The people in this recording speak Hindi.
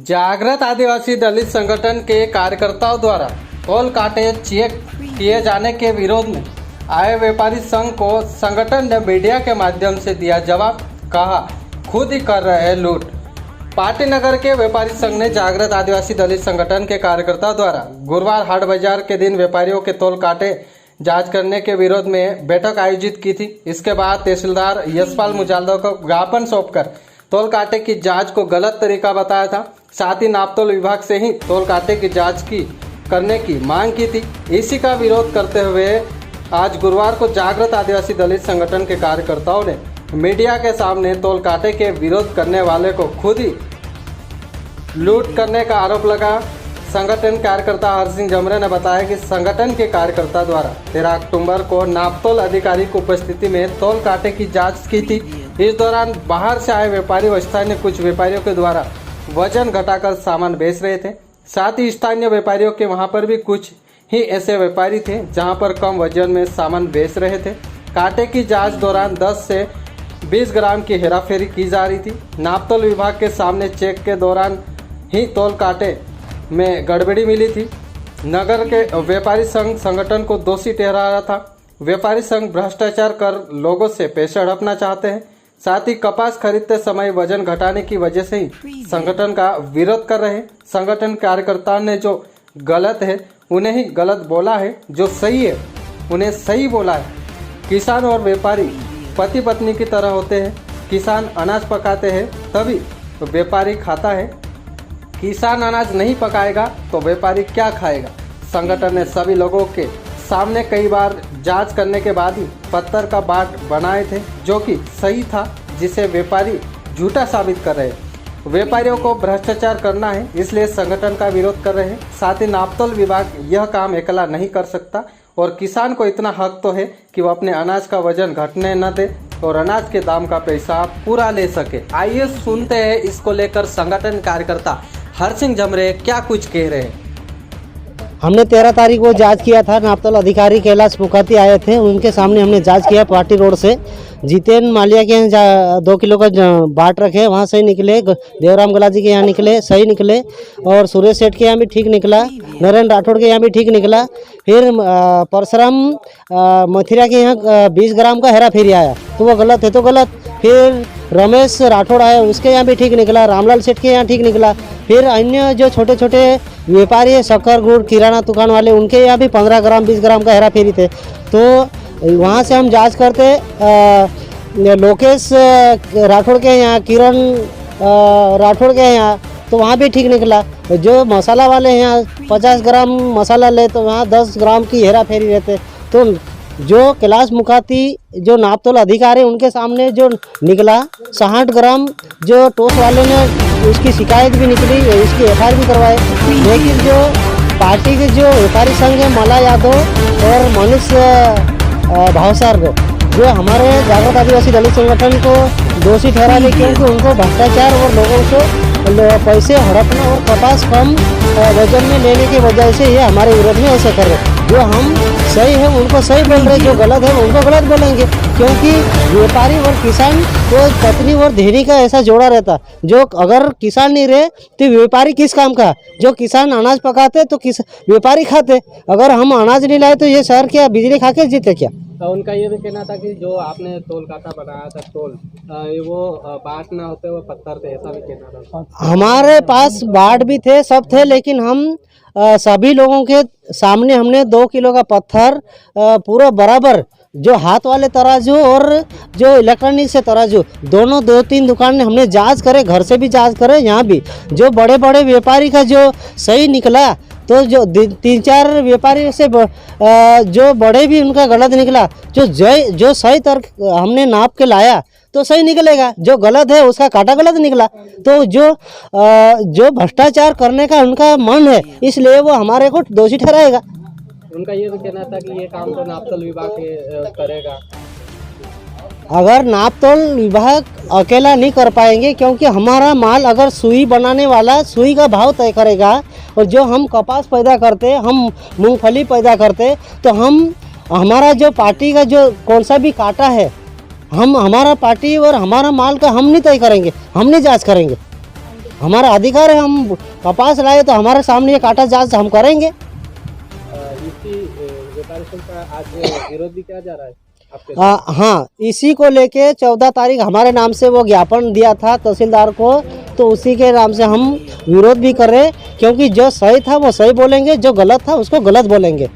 जागृत आदिवासी दलित संगठन के कार्यकर्ताओं द्वारा टोल काटे चेक किए जाने के विरोध में आए व्यापारी संघ को संगठन ने मीडिया के माध्यम से दिया जवाब। कहा, खुद ही कर रहे हैं लूट। पार्टी नगर के व्यापारी संघ ने जागृत आदिवासी दलित संगठन के कार्यकर्ताओं द्वारा गुरुवार हाट बाजार के दिन व्यापारियों के टोल काटे जांच करने के विरोध में बैठक आयोजित की थी। इसके बाद तहसीलदार यशपाल मुजालदा को ज्ञापन सौंपकर टोल काटे की जांच को गलत तरीका बताया था। साथ ही नापतोल विभाग से ही टोल काटे की जांच करने की मांग की थी। इसी का विरोध करते हुए आज गुरुवार को जागृत आदिवासी दलित संगठन के कार्यकर्ताओं ने मीडिया के सामने टोल काटे के विरोध करने वाले को खुद ही लूट करने का आरोप लगा। संगठन कार्यकर्ता हरसिंह जमरे ने बताया कि संगठन के कार्यकर्ता द्वारा 13 अक्टूबर को नापतोल अधिकारी की उपस्थिति में टोल काटे की जांच की थी। इस दौरान बाहर से आए व्यापारी व स्थानीय कुछ व्यापारियों के द्वारा वजन घटाकर सामान बेच रहे थे। साथ ही स्थानीय व्यापारियों के वहां पर भी कुछ ही ऐसे व्यापारी थे जहां पर कम वजन में सामान बेच रहे थे। काटे की जांच दौरान 10 से 20 ग्राम की हेराफेरी की जा रही थी। नापतोल विभाग के सामने चेक के दौरान ही टोल काटे में गड़बड़ी मिली थी। नगर के व्यापारी संघ संगठन को दोषी ठहरा रहा था। व्यापारी संघ भ्रष्टाचार कर लोगों से पैसे हड़पना चाहते हैं। साथ ही कपास खरीदते समय वजन घटाने की वजह से ही संगठन का विरोध कर रहे हैं। संगठन कार्यकर्ताओं ने जो गलत है उन्हें ही गलत बोला है, जो सही है उन्हें सही बोला है। किसान और व्यापारी पति पत्नी की तरह होते हैं। किसान अनाज पकाते हैं तभी तो व्यापारी खाता है। किसान अनाज नहीं पकाएगा तो व्यापारी क्या खाएगा। संगठन ने सभी लोगों के सामने कई बार जांच करने के बाद ही पत्थर का बाट बनाए थे, जो कि सही था, जिसे व्यापारी झूठा साबित कर रहे हैं। व्यापारियों को भ्रष्टाचार करना है, इसलिए संगठन का विरोध कर रहे हैं। साथ ही नापतोल विभाग यह काम अकेला नहीं कर सकता और किसान को इतना हक तो है कि वो अपने अनाज का वजन घटने न दे और अनाज के दाम का पैसा पूरा ले सके। आइए सुनते हैं इसको लेकर संगठन कार्यकर्ता हरसिंह जमरे क्या कुछ कह रहे हैं। हमने 13 तारीख को जांच किया था। नापतोल अधिकारी कैलाश मुखर्जी आए थे, उनके सामने हमने जांच किया। पार्टी रोड से जितेन मालिया के यहाँ 2 किलो का बाट रखे, वहाँ सही निकले। देवराम गलाजी के यहाँ निकले, सही निकले। और सुरेश सेठ के यहाँ भी ठीक निकला। नरेंद्र राठौड़ के यहाँ भी ठीक निकला। फिर परशुराम मथिरा के यहाँ 20 ग्राम का हेरा फेरी आया, तो वो गलत है तो गलत। फिर रमेश राठौड़ आया, उसके यहाँ भी ठीक निकला। रामलाल सेठ के यहाँ ठीक निकला। फिर अन्य जो छोटे छोटे व्यापारी है, शक्कर गुड़ किराना दुकान वाले, उनके यहाँ भी 15 ग्राम 20 ग्राम का हेरा फेरी थे। तो वहाँ से हम जांच करते लोकेश राठौड़ के यहाँ, किरण राठौड़ के यहाँ, तो वहाँ भी ठीक निकला। जो मसाला वाले यहाँ 50 ग्राम मसाला ले तो वहाँ 10 ग्राम की हेरा फेरी रहते। तो जो कैलाश मुखर्जी जो नापतोल अधिकारी उनके सामने जो निकला 60 ग्राम, जो टोस वाले ने उसकी शिकायत भी निकली, उसकी एफआईआर भी करवाए। लेकिन जो पार्टी के जो व्यापारी संघ है, मला यादव और मनीष भावसार को, जो हमारे जागृत आदिवासी दलित संगठन को दोषी ठहराने, क्योंकि उनको भ्रष्टाचार और लोगों को पैसे हड़पना और कपास कम वजन में लेने की वजह से ये हमारे विरोध में ऐसे कर रहे। जो हम सही है उनको सही बोल रहे, जो गलत है उनको गलत बोलेंगे। क्योंकि व्यापारी और किसान को पत्नी और धेरी का ऐसा जोड़ा रहता, जो अगर किसान नहीं रहे तो व्यापारी किस काम का। जो किसान अनाज पकाते तो व्यापारी खाते। अगर हम अनाज नहीं लाए तो ये शहर क्या बिजली खा के जीते क्या। तो उनका ये भी कहना था कि जो आपने टोल काटा बनाया था टोल, वो बाट ना होते वो पत्थर थे, ऐसा भी कहना था। हमारे पास बाट भी थे, सब थे, लेकिन हम सभी लोगों के सामने हमने 2 किलो का पत्थर पूरा बराबर, जो हाथ वाले तराजू और जो इलेक्ट्रॉनिक से तराजू, दोनों 2-3 दुकान में हमने जांच करे, घर से भी जांच करे, यहाँ भी जो बड़े बड़े व्यापारी का जो सही निकला, तो जो 3-4 व्यापारी से जो बड़े भी उनका गलत निकला। जो सही तर्क हमने नाप के लाया तो सही निकलेगा, जो गलत है उसका काटा गलत निकला। तो जो भ्रष्टाचार करने का उनका मन है, इसलिए वो हमारे को दोषी ठहराएगा। उनका ये भी कहना था कि ये काम तो नापतोल विभाग करेगा। अगर नापतोल विभाग अकेला नहीं कर पाएंगे, क्योंकि हमारा माल अगर सुई बनाने वाला सुई का भाव तय करेगा, और जो हम कपास पैदा करते, हम मूंगफली पैदा करते, तो हमारा जो पार्टी का जो कौन सा भी काटा है, हमारा पार्टी और हमारा माल का हम नहीं तय करेंगे, हम नहीं जांच करेंगे। हमारा अधिकार है, हम कपास लाए तो हमारे सामने ये काटा जांच हम करेंगे। इसी व्यापारी संघ का आज विरोध भी किया जा रहा है आपके हाँ, इसी को लेके 14 तारीख हमारे नाम से वो ज्ञापन दिया था तहसीलदार को, तो उसी के नाम से हम विरोध भी कर रहे हैं, क्योंकि जो सही था वो सही बोलेंगे, जो गलत था उसको गलत बोलेंगे।